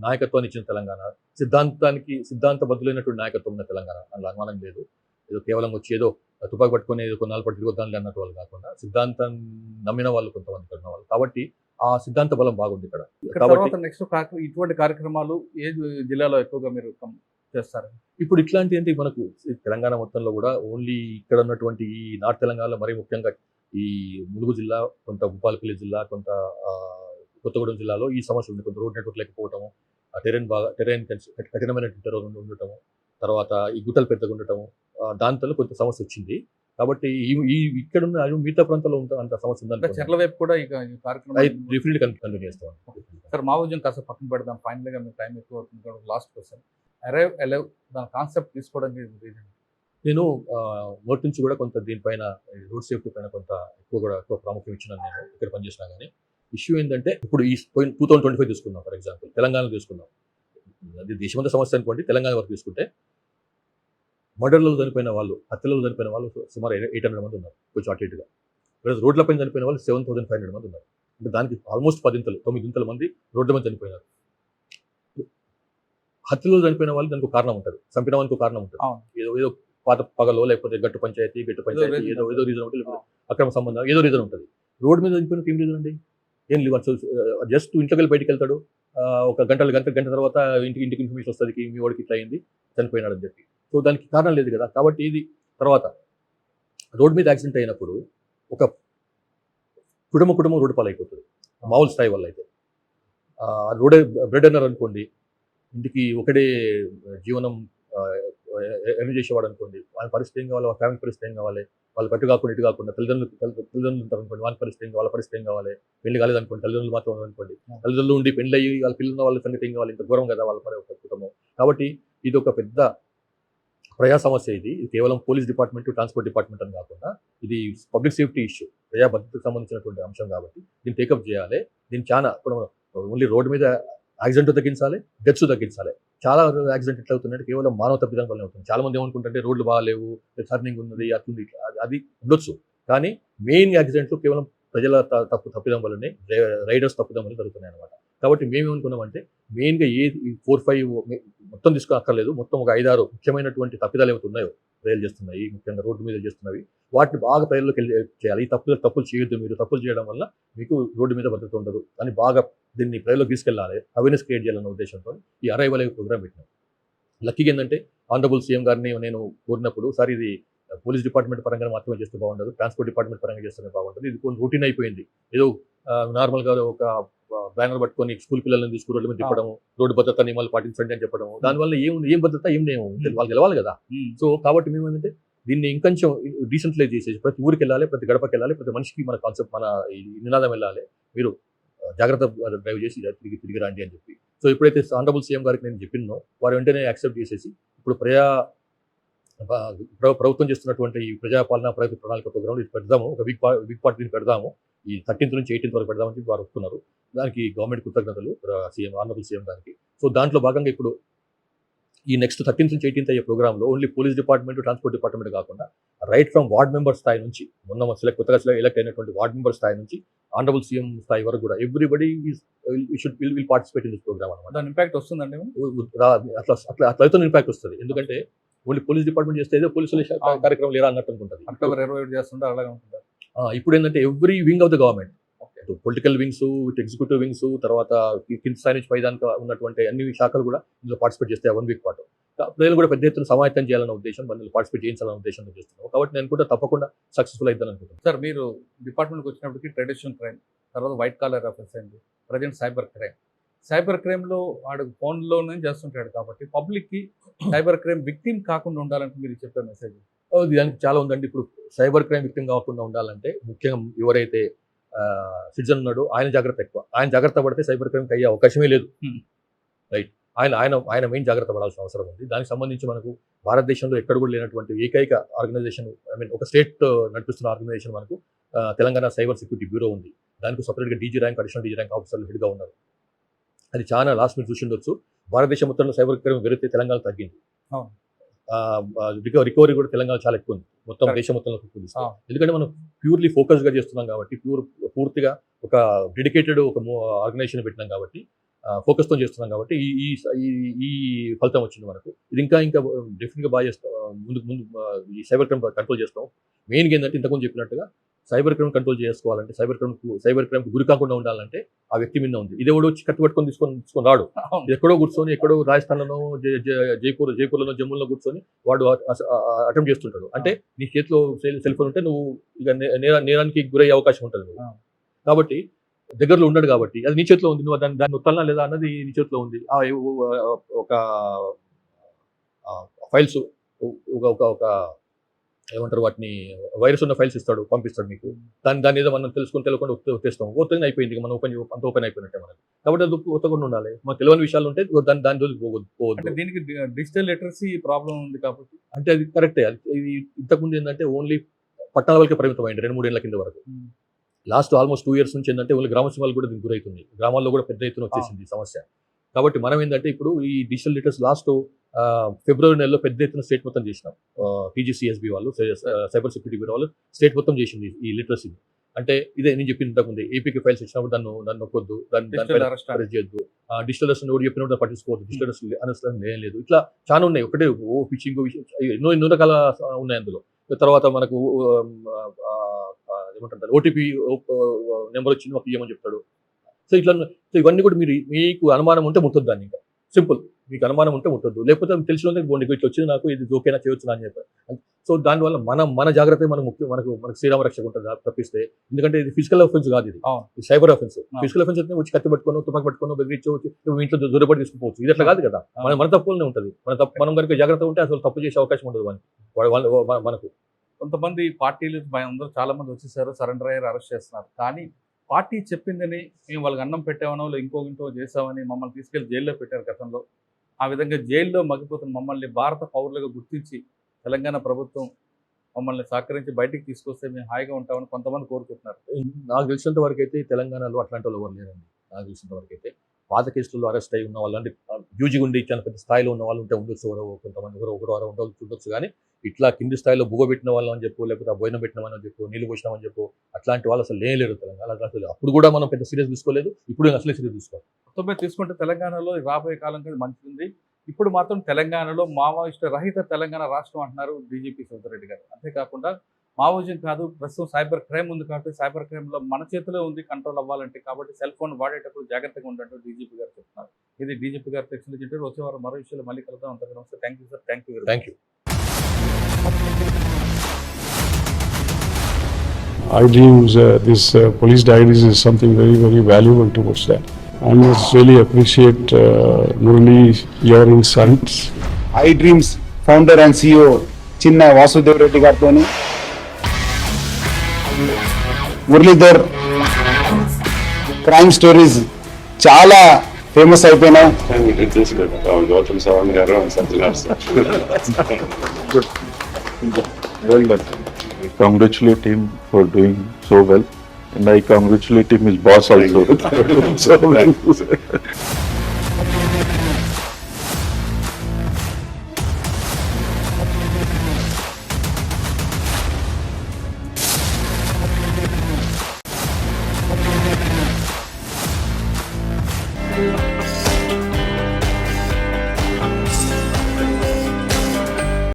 నాయకత్వాన్ని ఇచ్చిన తెలంగాణ, సిద్ధాంతబద్ధులైనటువంటి నాయకత్వం ఉన్న తెలంగాణ. అందులో అనుమానం లేదు. ఏదో కేవలం వచ్చి ఏదో తుపాకి పట్టుకొని ఏదో కొన్నాళ్ళు పట్టి తిరగొద్దాన్ని అన్నట్టు వాళ్ళు కాకుండా, సిద్ధాంతం నమ్మిన వాళ్ళు కొంతమంది ఉన్న వాళ్ళు. కాబట్టి ఆ సిద్ధాంత బలం బాగుంది ఇక్కడ. కాబట్టి నెక్స్ట్ ఇటువంటి కార్యక్రమాలు ఏ జిల్లాలో ఎక్కువగా మీరు చేస్తారు? ఇప్పుడు ఇట్లాంటి అంటే మనకు తెలంగాణ మొత్తంలో కూడా ఓన్లీ ఇక్కడ ఉన్నటువంటి ఈ నార్త్ తెలంగాణలో మరీ ముఖ్యంగా ఈ ములుగు జిల్లా, కొంత భూపాలపల్లి జిల్లా, కొంత కొత్తగూడెం జిల్లాలో ఈ సమస్య ఉంది. కొంత రోడ్ నెట్వర్క్ లేకపోవటము, టెరైన్ కఠినమైన టెరైన్ ఉండటము, తర్వాత ఈ గుట్టలు పెద్దగా ఉండటము, దాంతో కొంత సమస్య వచ్చింది. కాబట్టి ఇక్కడ ఉన్న మిగతా ప్రాంతాల్లో అంత సమస్య ఉందంటే చెర్ల వైపు కూడా ఇక ఈ కార్యక్రమం డెఫినెట్లీ కంటిన్యూ చేస్తాం. సార్, మావోయిజం కాస్త పక్కన పెడదాం. ఫైనల్గా మీ టైం ఎక్కువ అవుతుంది. లాస్ట్ క్వశ్చన్, అలైవ్ దాని కాన్సెప్ట్ తీసుకోవడానికి రీజన్? నేను మొదటి నుంచి కూడా కొంత దీనిపైన, రోడ్ సేఫ్టీ పైన కొంత ఎక్కువ ప్రాముఖ్యం ఇచ్చినాను. నేను ఇక్కడ పనిచేసినా కానీ ఇష్యూ ఏంటంటే, ఇప్పుడు ఈ 2025 తీసుకుందాం ఫర్ ఎగ్జాంపుల్, తెలంగాణ తీసుకుందాం. అది దేశమంతా సమస్య అనుకోండి. తెలంగాణ వరకు తీసుకుంటే మర్డర్లలో చనిపోయిన వాళ్ళు, హత్యలలో చనిపోయిన వాళ్ళు సుమారు 800 మంది ఉన్నారు, కొంచెం అటు ఇటుగా. రోడ్లపైన చనిపోయిన వాళ్ళు 7500 మంది ఉన్నారు. అంటే దానికి ఆల్మోస్ట్ 9 మంది రోడ్ల మీద చనిపోయినారు. హత్యలో చనిపోయిన వాళ్ళు దానికి కారణం ఉంటుంది, చంపినవానికి ఒక కారణం ఉంటుంది. ఏదో పాత పగలో, లేకపోతే గట్టు పంచాయతీ ఏదో రీజన్ ఉంటుంది, అక్రమ సంబంధం ఏదో రీజన్ ఉంటుంది. రోడ్డు మీద చనిపోయిన ఏం రీజన్ అండి? ఏం లేవు. జస్ట్ ఇంట్లోకి వెళ్ళి బయటికి వెళ్తాడు, ఒక గంట తర్వాత ఇంటికి ఇన్ఫర్మేషన్ వస్తుంది, మీ వాడికి ఇట్లా అయింది, చనిపోయినాడు అని చెప్పి. సో దానికి కారణం లేదు కదా. కాబట్టి ఇది తర్వాత రోడ్ మీద యాక్సిడెంట్ అయినప్పుడు ఒక కుటుంబం రోడ్డు పాలైపోతుంది మామూలు స్థాయి వల్ల. అయితే రోడే బ్రెడ్ అన్నారు అనుకోండి, ఇంటికి ఒకడే జీవనం ఎర్న్ చేసేవాడు అనుకోండి, వాళ్ళ పరిస్థితి ఏం కావాలి, వాళ్ళ ఫ్యామిలీ పరిస్థితి ఏం కావాలి, వాళ్ళు కట్టు కాకుండా ఇటు కాకుండా తల్లిదండ్రులు ఉంటారు అనుకోండి, వాళ్ళ పరిస్థితి ఏం కావాలి, వాళ్ళ పరిస్థితి ఏం కావాలి, పెళ్లి కాలేదనుకోండి, తల్లిదండ్రులు మాత్రం అనుకోండి, తల్లిదండ్రులు ఉండి పెళ్లి అయ్యి వాళ్ళ పిల్లల వాళ్ళ సంగతి ఏం కావాలి, ఇంత ఘోరం కదా వాళ్ళ పని ఒక కుటుంబం. కాబట్టి ఇది ఒక పెద్ద ప్రజా సమస్య. ఇది కేవలం పోలీస్ డిపార్ట్మెంట్, ట్రాన్స్పోర్ట్ డిపార్ట్మెంట్ అని కాకుండా ఇది పబ్లిక్ సేఫ్టీ ఇష్యూ, ప్రజా భద్రతకు సంబంధించినటువంటి అంశం. కాబట్టి దీన్ని టేకప్ చేయాలి. దీన్ని చాలా ఇప్పుడు ఓన్లీ రోడ్డు మీద యాక్సిడెంట్ తగ్గించాలి, డెత్స్ తగ్గించాలి. చాలా యాక్సిడెంట్ ఎట్లా అవుతుందంటే కేవలం మానవ తప్పిదం వల్ల అవుతుంది. చాలా మంది ఏమనుకుంటుంటే రోడ్లు బాగాలేవు, టర్నింగ్ ఉన్నది, అట్లుంది, అది ఉండొచ్చు. కానీ మెయిన్ యాక్సిడెంట్లు కేవలం ప్రజల తప్పిదం వల్లనే, రైడర్స్ తప్పిదం వల్ల జరుగుతున్నాయి అనమాట. కాబట్టి మేమేమనుకున్నామంటే మెయిన్గా ఈ 4-5 మొత్తం తీసుకోక్కర్లేదు, మొత్తం ఒక 5-6 ముఖ్యమైనటువంటి తప్పిదాలు ఏవైతే ఉన్నాయో ప్రజలు చేస్తున్నాయి, ముఖ్యంగా రోడ్డు మీద చేస్తున్నవి, వాటిని బాగా ప్రజల్లోకి చేయాలి. ఈ తప్పులు చేయొద్దు, మీరు తప్పులు చేయడం వల్ల మీకు రోడ్డు మీద భద్రత ఉండదు అని బాగా దీన్ని ప్రజల్లోకి తీసుకెళ్ళాలి, అవేర్నెస్ క్రియేట్ చేయాలన్న ఉద్దేశంతో ఈ అరైవల్ అనే ప్రోగ్రామ్ పెట్టినాం. లక్కీగా ఏంటంటే ఆనరబుల్ సీఎం గారిని నేను కోరినప్పుడు, సార్ ఇది పోలీస్ డిపార్ట్మెంట్ పరంగా మాత్రమే చేస్తే బాగుండదు, ట్రాన్స్పోర్ట్ డిపార్ట్మెంట్ పరంగా చేస్తేనే బాగుంటుంది, ఇది కొన్ని రొటీన్ అయిపోయింది. ఏదో నార్మల్గా ఒక బ్యానర్ పట్టుకొని స్కూల్ పిల్లల్ని తీసుకుని రోడ్ల మీద తిప్పడం, రోడ్డు భద్రత నియమాలు పాటించండి అని చెప్పడం, దానివల్ల ఏం భద్రత ఏం వాళ్ళు గెలవాలి కదా. సో కాబట్టి మేము ఏంటంటే దీన్ని ఇంకొంచెం డీసెంట్లైజ్ చేసేసి ప్రతి ఊరికి వెళ్ళాలి, ప్రతి గడపకి వెళ్ళాలి, ప్రతి మనిషికి మన కాన్సెప్ట్, మన ఈ నినాదం వెళ్ళాలి, మీరు జాగ్రత్త డ్రైవ్ చేసి తిరిగి రండి అని చెప్పి. సో ఎప్పుడైతే ఆనరబుల్ సీఎం గారికి నేను చెప్పినో వారు వెంటనే యాక్సెప్ట్ చేసేసి ఇప్పుడు ప్రభుత్వం చేస్తున్నటువంటి ఈ ప్రజాపాలన ప్రగతి ప్రణాళిక ప్రోగ్రాంలు ఇది పెడదాము, ఒక వీక్ పార్ట్ దీన్ని పెడదాము, ఈ 13th నుంచి 18th వరకు పెడదామని వారు ఒప్పుకున్నారు. దానికి గవర్నమెంట్ కృతజ్ఞతలు ఆనరబుల్ సీఎం గారికి. సో దాంట్లో భాగంగా ఇప్పుడు ఈ నెక్స్ట్ 13th నుంచి 18th అయ్యే ప్రోగ్రాంలో only police department, transport department కాకుండా రైట్ ఫ్రమ్ వార్డ్ మెంబర్ స్థాయి నుంచి, కొత్తగా ఎలక్ట్ అయినటువంటి వార్డ్ మెంబర్ స్థాయి నుంచి ఆనరబుల్ సీఎం స్థాయి వరకు కూడా everybody will participate in this programme అనమాట. దాని ఇంపాక్ట్ వస్తుందండి? అట్లా ఇంపాక్ట్ వస్తుంది. ఎందుకంటే ఓన్లీ పోలీస్ డిపార్ట్మెంట్ చేస్తే ఏదో పోలీసుల కార్యక్రమం లేరా అన్నట్టు అనుకుంటుంది. అక్టోబర్ 27 చేస్తుంటే అలాగే ఉంటుంది. ఇప్పుడు ఏంటంటే every wing of the government, political wings, executive wings, తర్వాత కింది స్థాయి నుంచి పైదానికి ఉన్నటువంటి అన్ని శాఖలు కూడా ఇందులో పార్టిసిపేట్ చేస్తే 1 వీక్ పాటు ప్రజలు కూడా పెద్ద ఎత్తున సమాయత్తం చేయాలన్న ఉద్దేశం, మనల్ని పార్టిసిపేట్ చేయించాలన్న ఉద్దేశంతో చేస్తున్నాం. కాబట్టి నేను కూడా తప్పకుండా సక్సెస్ఫుల్ అవుతాను అనుకుంటున్నాను. సార్, మీరు డిపార్ట్మెంట్కి వచ్చినప్పటికీ ట్రెడిషనల్ క్రైమ్, తర్వాత వైట్ కాలర్ ఆఫెన్స్ అయింది, ప్రజెంట్ సైబర్ క్రైమ్లో వాడు ఫోన్లోనే చేస్తుంటాడు. కాబట్టి పబ్లిక్కి సైబర్ క్రైమ్ విక్టిమ్ కాకుండా ఉండాలంటే మీరు చెప్పే మెసేజ్? దానికి చాలా ఉందండి. ఇప్పుడు సైబర్ క్రైమ్ విక్టిమ్ కాకుండా ఉండాలంటే ముఖ్యంగా ఎవరైతే సిటిజన్ ఉన్నాడో ఆయన జాగ్రత్త ఎక్కువ. ఆయన జాగ్రత్త పడితే సైబర్ క్రైమ్కి అయ్యే అవకాశమే లేదు. రైట్. ఆయన మెయిన్ జాగ్రత్త పడాల్సిన అవసరం ఉంది. దానికి సంబంధించి మనకు భారతదేశంలో ఎక్కడ కూడా లేనటువంటి ఏకైక ఆర్గనైజేషన్, ఒక స్టేట్ నడిపిస్తున్న ఆర్గనైజేషన్ మనకు తెలంగాణ సైబర్ సెక్యూరిటీ బ్యూరో ఉంది. దానికి సపరేట్గా DG rank, additional DG rank ఆఫీసర్లు హెడ్గా ఉన్నారు. అది చాలా లాస్ట్ మీరు చూసి ఉండొచ్చు. భారతదేశం మొత్తంలో సైబర్ క్రైమ్ పెరిగితే తెలంగాణ తగ్గింది. రికవరీ కూడా తెలంగాణ చాలా ఎక్కువ ఉంది మొత్తం దేశం మొత్తంలో. ఎందుకంటే మనం ప్యూర్లీ ఫోకస్గా చేస్తున్నాం కాబట్టి, పూర్తిగా ఒక డెడికేటెడ్ ఒక ఆర్గనైజేషన్ పెట్టినాం కాబట్టి, ఫోకస్తో చేస్తున్నాం కాబట్టి ఈ ఫలితం వచ్చింది మనకు. ఇది ఇంకా డెఫినెట్గా బాగా చేస్తాం, ముందు ఈ సైబర్ క్రైమ్ కంట్రోల్ చేస్తాం. మెయిన్గా ఏంటంటే ఇంతకుముందు చెప్పినట్టుగా సైబర్ క్రైమ్ కంట్రోల్ చేసుకోవాలంటే, సైబర్ క్రైమ్ గురి కాకుండా ఉండాలంటే ఆ వ్యక్తి మీద ఉంది. ఇది ఎవడో వచ్చి కట్టుబట్టుకొని తీసుకొని రాడు. ఎక్కడో కూర్చొని, ఎక్కడో రాజస్థాన్లోనో, జైపూర్లోనో, జమ్మూలో కూర్చొని వాడు అటెంప్ట్ చేస్తుంటాడు. అంటే నీ చేతిలో సెల్ ఫోన్ ఉంటే నువ్వు ఇక నేరానికి గురయ్యే అవకాశం ఉంటుంది. కాబట్టి దగ్గరలో ఉన్నాడు కాబట్టి అది నీ చేతిలో ఉంది, నువ్వు దాన్ని నొత్తాలా లేదా అన్నది నీ చేతిలో ఉంది. ఒక ఫైల్స్, ఒక ఏమంటారు వాటిని, వైరస్ ఉన్న ఫైల్స్ ఇస్తాడు, పంపిస్తాడు మీకు. దాని ఏదో మనం తెలియకుండా వచ్చేస్తాం, ఓపెన్ అయిపోయింది, మనం అంత ఓపెన్ అయిపోయినట్టే మనకి. కాబట్టి అది ఒత్తకుండా ఉండాలి. మనకు తెలియని విషయాలు ఉంటే దాని రోజు పోవద్దు. దీనికి డిజిటల్ లిటరసీ ప్రాబ్లం ఉంది కాబట్టి అంటే అది కరెక్టే. ఇది ఇంతకుముందు ఏంటంటే ఓన్లీ పట్టణాల వరకే పరిమితం అయింది 2-3 ఏళ్ల కింద వరకు. లాస్ట్ ఆల్మోస్ట్ 2 years నుంచి ఏంటంటే ఓన్లీ గ్రామ సింహాలు కూడా దీనికి గురవుతుంది. గ్రామాల్లో కూడా పెద్ద ఎత్తున వచ్చేసింది సమస్య. కాబట్టి మనం ఏంటంటే ఇప్పుడు ఈ డిజిటల్ లిటరసీ లాస్ట్ ఫిబ్రవరి నెలలో పెద్ద ఎత్తున స్టేట్ మొత్తం చేసినాం. టీజీసీఎస్బీ వాళ్ళు, సైబర్ సెక్యూరిటీ బ్యూరో వాళ్ళు స్టేట్ మొత్తం చేసింది ఈ లిటరసీని. అంటే ఇదే నేను చెప్పిన ఇంతకుముంది, ఏపీకి ఫైల్స్ వచ్చినప్పుడు దాన్ని నొక్కొద్దు, దాన్ని అరెస్ట్ చేయొద్దు, డిజిటల్ అరెస్ట్ ఎవరు చెప్పినప్పుడు పట్టించుకోవద్దు, డిజిటల్ అరెస్ట్ లేదు. ఇట్లా చాలా ఉన్నాయి. ఒకటే ఫిషింగ్ ఎన్నో రకాల ఉన్నాయి అందులో. తర్వాత మనకు ఏమంటారు, ఓటీపీ నెంబర్ వచ్చింది మాకు ఇవ్వమని చెప్తాడు. సో ఇవన్నీ కూడా మీకు అనుమానం ఉంటే ముట్టొద్దు దాన్ని. ఇంకా సింపుల్, మీకు అనుమానం ఉంటే ముట్టొద్దు, లేకపోతే తెలిసిన ఇట్లా వచ్చింది, నాకు ఇది ఓకేనా, చేయొచ్చు అని చెప్పారు. సో దానివల్ల మన జాగ్రత్త మనకు శ్రీరామ రక్షక ఉంటుంది తప్పిస్తే. ఎందుకంటే ఇది ఫిజికల్ అఫెన్స్ కాదు, ఇది సైబర్ అఫెన్స్. ఫిజికల్ అఫెన్స్ అయితే వచ్చి కత్తి పట్టుకోను, తుపాకి పట్టుకోను, బెదిరించవచ్చు, ఇంట్లో దూరపడి తీసుకుపోవచ్చు. ఇది అట్లా కాదు కదా. మన తప్పులనే ఉంటుంది. మనం కనుక జాగ్రత్త ఉంటే అసలు తప్పు చేసే అవకాశం ఉండదు మనకు. కొంతమంది పార్టీలు అందరూ చాలా మంది వచ్చేసారు, సరెండర్ అయ్యారు, అరెస్ట్ చేస్తున్నారు. కానీ పార్టీ చెప్పిందని మేము వాళ్ళకి అన్నం పెట్టామనో ఇంకో చేసామని మమ్మల్ని తీసుకెళ్లి జైల్లో పెట్టారు గతంలో. ఆ విధంగా జైల్లో మగ్గిపోతున్న మమ్మల్ని భారత పౌరులుగా గుర్తించి తెలంగాణ ప్రభుత్వం మమ్మల్ని సహకరించి బయటికి తీసుకొస్తే మేము హాయిగా ఉంటామని కొంతమంది కోరుకుంటున్నారు. నాకు తెలిసినంత వరకు అయితే తెలంగాణలో అట్లాంటి వాళ్ళు ఎవరు లేరండి. నాకు తెలిసినంత వరకు అయితే పాత కేసుల్లో అరెస్ట్ అయి ఉన్న వాళ్ళు, అంటే యూజీ ఉండి చాలా పెద్ద స్థాయిలో ఉన్న వాళ్ళు ఉంటే ఉండొచ్చు, కొంతమంది ఒకరు ఉండొచ్చు. కానీ ఇట్లా కింది స్థాయిలో బువ్వ పెట్టిన వాళ్ళం అని చెప్పు, లేకపోతే ఆ భోజనం పెట్టిన వాళ్ళని చెప్పు, నీళ్ళు పోసినామని చెప్పు, అట్లాంటి వాళ్ళు అసలు లేరు తెలంగాణ. అసలు అప్పుడు కూడా మనం పెద్ద సీరియస్ తీసుకోలేదు, ఇప్పుడు అసలే సీరియస్ తీసుకోవాలి. మొత్తం మీద తీసుకుంటే తెలంగాణలో రాబోయే కాలం కూడా మంచిది. ఇప్పుడు మాత్రం తెలంగాణలో మావోయిస్టు రహిత తెలంగాణ రాష్ట్రం అంటున్నారు డీజీపీ సోదరెడ్డి గారు. అంతేకాకుండా మావోయిజం కాదు, ప్రస్తుతం సైబర్ క్రైమ్ ఉంది కాబట్టి సైబర్ క్రైమ్లో మన చేతిలో ఉంది కంట్రోల్ అవ్వాలంటే, కాబట్టి సెల్ ఫోన్ వాడేటప్పుడు జాగ్రత్తగా ఉండంటూ డీజీపీ గారు చెప్తున్నారు. ఇది డీజీపీ గారు తెచ్చిన వచ్చే వారం మరో విషయాలు మళ్ళీ కలుద్దాం. అంతగా నమస్తే. Thank you sir. Thank you. iDreams, this police diaries is something very, very valuable towards that. I must really appreciate Murali, your insights. iDreams founder and CEO చిన్న వాసుదేవ్ రెడ్డి గారితో మురళీధర్ క్రైమ్ స్టోరీస్ చాలా ఫేమస్ అయిపోయినాయి. Gautam Savan garu and Sajjan sir. Good. Well done. I congratulate him for doing so well, and I congratulate him his boss also. So well.